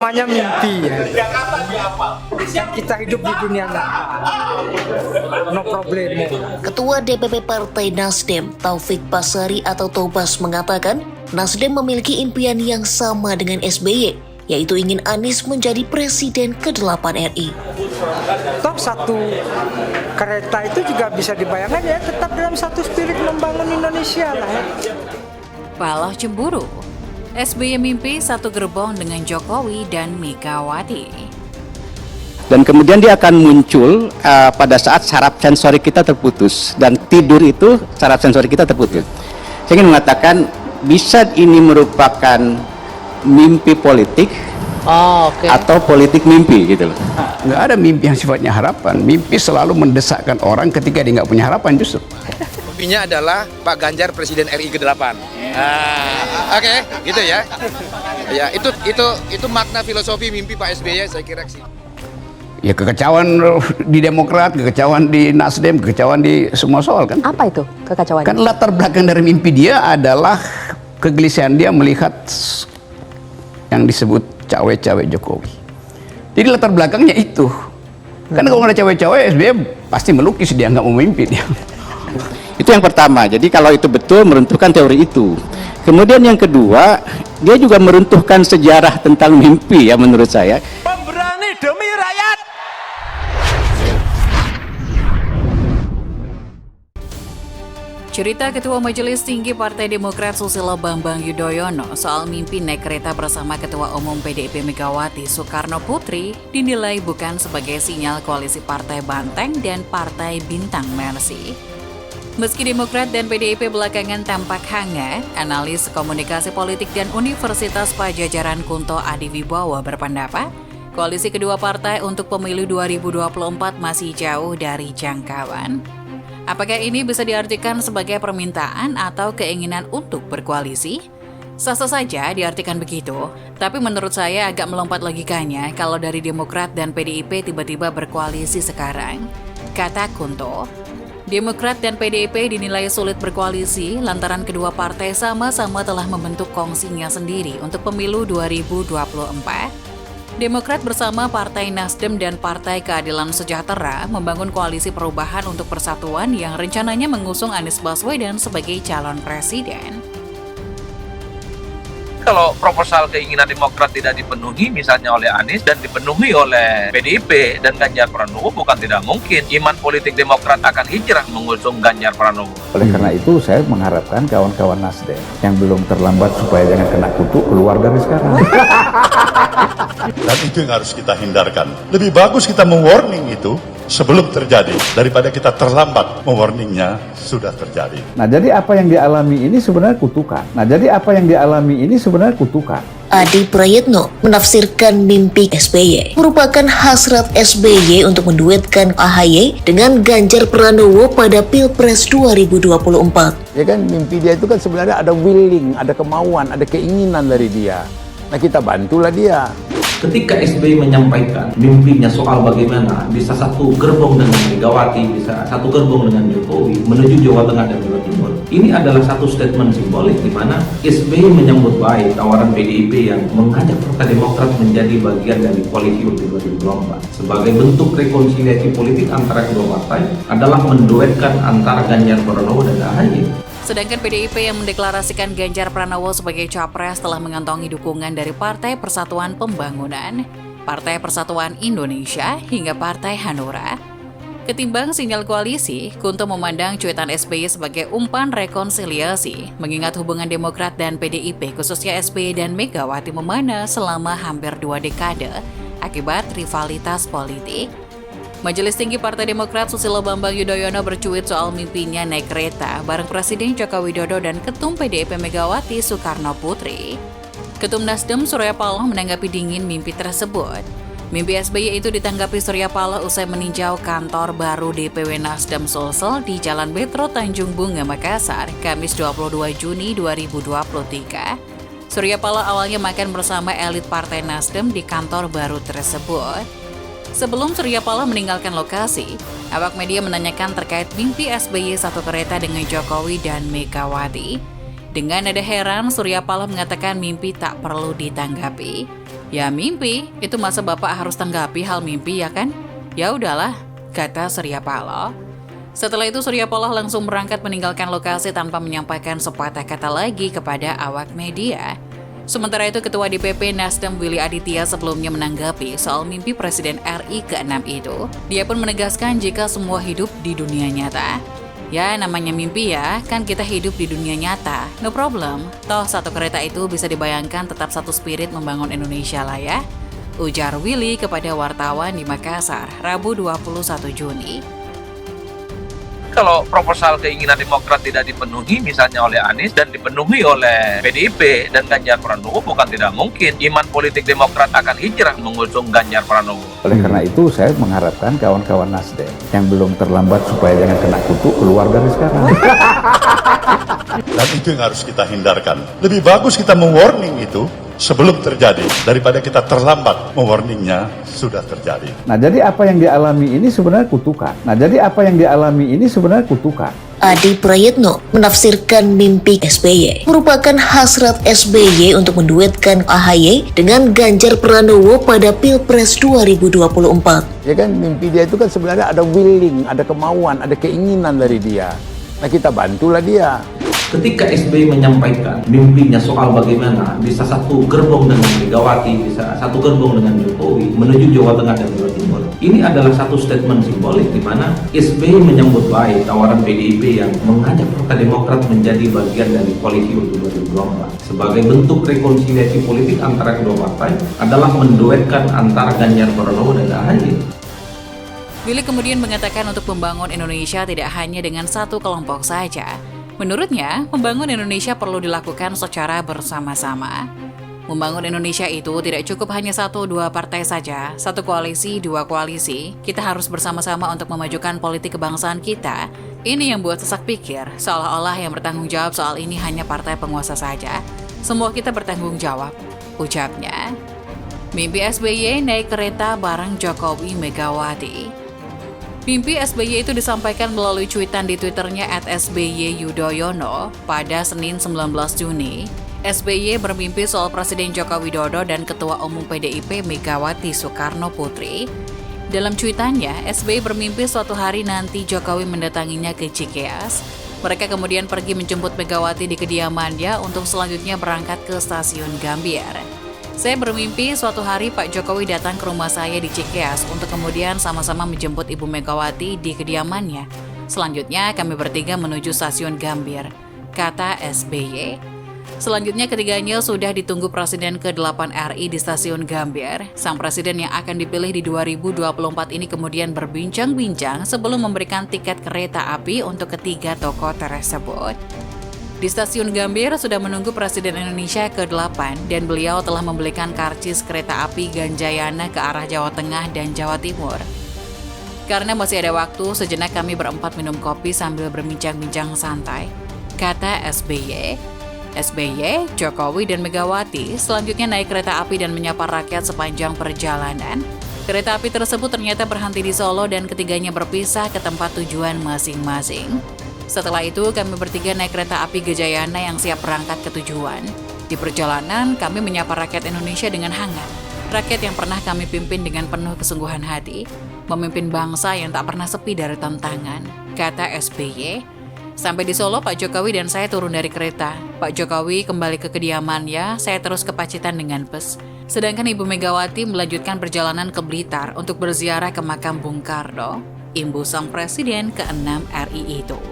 Namanya mimpi ya. Kita hidup di dunia nyata. No problemo. Ketua DPP Partai Nasdem, Taufik Basari atau Tobas mengatakan, Nasdem memiliki impian yang sama dengan SBY, yaitu ingin Anies menjadi Presiden ke-8 RI. Top satu kereta itu juga bisa dibayangkan ya, tetap dalam satu spirit membangun Indonesia lah ya. Paloh cemburu. SBY mimpi satu gerbong dengan Jokowi dan Megawati. Dan kemudian dia akan muncul pada saat saraf sensorik kita terputus. Dan tidur itu saraf sensorik kita terputus. Saya ingin mengatakan, bisa ini merupakan mimpi politik atau politik mimpi gitu loh. Nggak ada mimpi yang sifatnya harapan. Mimpi selalu mendesakkan orang ketika dia nggak punya harapan justru. Mimpinya adalah Pak Ganjar Presiden RI ke-8. Oke, gitu ya. Ya, itu makna filosofi mimpi Pak SBY saya kira sih. Ya kekecauan di Demokrat, kekecauan di Nasdem, kekecauan di semua soal kan. Apa itu kekacauan? Kan latar belakang dari mimpi dia adalah kegelisahan dia melihat yang disebut cawe-cawe Jokowi. Jadi latar belakangnya itu. Karena kalau nggak ada cawe-cawe, SBY pasti melukis, dia nggak mau mimpi dia. Itu yang pertama. Jadi kalau itu betul, meruntuhkan teori itu. Kemudian yang kedua, dia juga meruntuhkan sejarah tentang mimpi ya menurut saya. Pemberani demi rakyat. Cerita Ketua Majelis Tinggi Partai Demokrat Susilo Bambang Yudhoyono soal mimpi naik kereta bersama Ketua Umum PDIP Megawati Soekarno Putri dinilai bukan sebagai sinyal koalisi Partai Banteng dan Partai Bintang Mersi. Meski Demokrat dan PDIP belakangan tampak hangat, analis komunikasi politik dan Universitas Pajajaran Kunto Adiwibowo berpendapat, koalisi kedua partai untuk pemilu 2024 masih jauh dari jangkauan. Apakah ini bisa diartikan sebagai permintaan atau keinginan untuk berkoalisi? Sah-sah saja diartikan begitu, tapi menurut saya agak melompat logikanya kalau dari Demokrat dan PDIP tiba-tiba berkoalisi sekarang. Kata Kunto, Demokrat dan PDIP dinilai sulit berkoalisi lantaran kedua partai sama-sama telah membentuk kongsinya sendiri untuk pemilu 2024. Demokrat bersama Partai Nasdem dan Partai Keadilan Sejahtera membangun koalisi perubahan untuk persatuan yang rencananya mengusung Anies Baswedan sebagai calon presiden. Kalau proposal keinginan Demokrat tidak dipenuhi misalnya oleh Anies dan dipenuhi oleh PDIP dan Ganjar Pranowo, bukan tidak mungkin iman politik Demokrat akan hijrah mengusung Ganjar Pranowo. Oleh karena itu saya mengharapkan kawan-kawan Nasdem yang belum terlambat supaya jangan kena kutuk keluar dari sekarang. Dan itu yang harus kita hindarkan. Lebih bagus kita mewarning itu sebelum terjadi daripada kita terlambat mewarningnya sudah terjadi. Nah, jadi apa yang dialami ini sebenarnya kutukan. Adi Prayitno menafsirkan mimpi SBY merupakan hasrat SBY untuk menduetkan AHY dengan Ganjar Pranowo pada Pilpres 2024. Ya kan, mimpi dia itu kan sebenarnya ada willing, ada kemauan, ada keinginan dari dia. Nah, kita bantulah dia. Ketika SBY menyampaikan mimpinya soal bagaimana bisa satu gerbong dengan Megawati, bisa satu gerbong dengan Jokowi menuju Jawa Tengah dan Jawa Timur, ini adalah satu statement simbolik di mana SBY menyambut baik tawaran PDIP yang mengajak Partai Demokrat menjadi bagian dari koalisi untuk 2024. Sebagai bentuk rekonsiliasi politik antara kedua partai adalah menduetkan antara Ganjar Pranowo dan AHY. Sedangkan PDIP yang mendeklarasikan Ganjar Pranowo sebagai capres telah mengantongi dukungan dari Partai Persatuan Pembangunan, Partai Persatuan Indonesia, hingga Partai Hanura. Ketimbang sinyal koalisi, Kunto memandang cuitan SBY sebagai umpan rekonsiliasi, mengingat hubungan Demokrat dan PDIP khususnya SBY dan Megawati memana selama hampir 2 dekade akibat rivalitas politik. Majelis Tinggi Partai Demokrat Susilo Bambang Yudhoyono bercuit soal mimpinya naik kereta bareng Presiden Joko Widodo dan Ketum PDIP Megawati Soekarno Putri. Ketum Nasdem Surya Paloh menanggapi dingin mimpi tersebut. Mimpi SBY itu ditanggapi Surya Paloh usai meninjau kantor baru DPW Nasdem Sulsel di Jalan Metro Tanjung Bunga, Makassar, Kamis 22 Juni 2023. Surya Paloh awalnya makan bersama elit Partai Nasdem di kantor baru tersebut. Sebelum Surya Paloh meninggalkan lokasi, awak media menanyakan terkait mimpi SBY satu kereta dengan Jokowi dan Megawati. Dengan nada heran, Surya Paloh mengatakan mimpi tak perlu ditanggapi. Ya mimpi, itu masa Bapak harus tanggapi hal mimpi ya kan? Ya udahlah, kata Surya Paloh. Setelah itu Surya Paloh langsung berangkat meninggalkan lokasi tanpa menyampaikan sepatah kata lagi kepada awak media. Sementara itu Ketua DPP Nasdem Willy Aditya sebelumnya menanggapi soal mimpi Presiden RI ke-6 itu. Dia pun menegaskan jika semua hidup di dunia nyata. Ya namanya mimpi ya, kan kita hidup di dunia nyata, no problem. Toh satu kereta itu bisa dibayangkan tetap satu spirit membangun Indonesia lah ya. Ujar Willy kepada wartawan di Makassar, Rabu 21 Juni. Kalau proposal keinginan Demokrat tidak dipenuhi misalnya oleh Anies dan dipenuhi oleh PDIP dan Ganjar Pranowo, bukan tidak mungkin iman politik Demokrat akan hijrah mengusung Ganjar Pranowo. Oleh karena itu saya mengharapkan kawan-kawan Nasdem yang belum terlambat supaya jangan kena kutuk keluar dari sekarang. Dan itu yang harus kita hindarkan. Lebih bagus kita mewarning itu sebelum terjadi daripada kita terlambat mewarningnya sudah terjadi. Nah, jadi apa yang dialami ini sebenarnya kutukan. Adi Prayitno menafsirkan mimpi SBY merupakan hasrat SBY untuk menduetkan AHY dengan Ganjar Pranowo pada Pilpres 2024. Ya kan, mimpi dia itu kan sebenarnya ada willing, ada kemauan, ada keinginan dari dia. Nah, kita bantulah dia. Ketika SBY menyampaikan mimpinya soal bagaimana bisa satu gerbong dengan Megawati, bisa satu gerbong dengan Jokowi menuju Jawa Tengah dan Jawa Timur, ini adalah satu statement simbolik di mana SBY menyambut baik tawaran PDIP yang mengajak Partai Demokrat menjadi bagian dari koalisi untuk 2024. Sebagai bentuk rekonsiliasi politik antara kedua partai adalah menduetkan antara Ganjar Pranowo dan AHY. Willy kemudian mengatakan untuk membangun Indonesia tidak hanya dengan satu kelompok saja. Menurutnya, membangun Indonesia perlu dilakukan secara bersama-sama. Membangun Indonesia itu tidak cukup hanya 1-2 partai saja, satu koalisi, 2 koalisi. Kita harus bersama-sama untuk memajukan politik kebangsaan kita. Ini yang buat sesak pikir, seolah-olah yang bertanggung jawab soal ini hanya partai penguasa saja. Semua kita bertanggung jawab, ucapnya. Mimpi SBY naik kereta bareng Jokowi Megawati. Mimpi SBY itu disampaikan melalui cuitan di Twitternya @SBY_Yudhoyono pada Senin 19 Juni. SBY bermimpi soal Presiden Joko Widodo dan Ketua Umum PDIP Megawati Soekarno Putri. Dalam cuitannya, SBY bermimpi suatu hari nanti Jokowi mendatanginya ke Cikeas. Mereka kemudian pergi menjemput Megawati di kediamannya untuk selanjutnya berangkat ke stasiun Gambir. Saya bermimpi suatu hari Pak Jokowi datang ke rumah saya di Cikeas untuk kemudian sama-sama menjemput Ibu Megawati di kediamannya. Selanjutnya kami bertiga menuju stasiun Gambir, kata SBY. Selanjutnya ketiganya sudah ditunggu Presiden ke-8 RI di stasiun Gambir. Sang presiden yang akan dipilih di 2024 ini kemudian berbincang-bincang sebelum memberikan tiket kereta api untuk ketiga tokoh tersebut. Di stasiun Gambir sudah menunggu Presiden Indonesia ke-8 dan beliau telah membelikan karcis kereta api Ganjayana ke arah Jawa Tengah dan Jawa Timur. Karena masih ada waktu, sejenak kami berempat minum kopi sambil berbincang-bincang santai, kata SBY. SBY, Jokowi, dan Megawati selanjutnya naik kereta api dan menyapa rakyat sepanjang perjalanan. Kereta api tersebut ternyata berhenti di Solo dan ketiganya berpisah ke tempat tujuan masing-masing. Setelah itu, kami bertiga naik kereta api Gajayana yang siap berangkat ke tujuan. Di perjalanan, kami menyapa rakyat Indonesia dengan hangat. Rakyat yang pernah kami pimpin dengan penuh kesungguhan hati, memimpin bangsa yang tak pernah sepi dari tantangan, kata SBY. Sampai di Solo, Pak Jokowi dan saya turun dari kereta. Pak Jokowi kembali ke kediamannya, saya terus ke Pacitan dengan bus. Sedangkan Ibu Megawati melanjutkan perjalanan ke Blitar untuk berziarah ke makam Bung Karno, imbu sang Presiden ke-6 RI itu.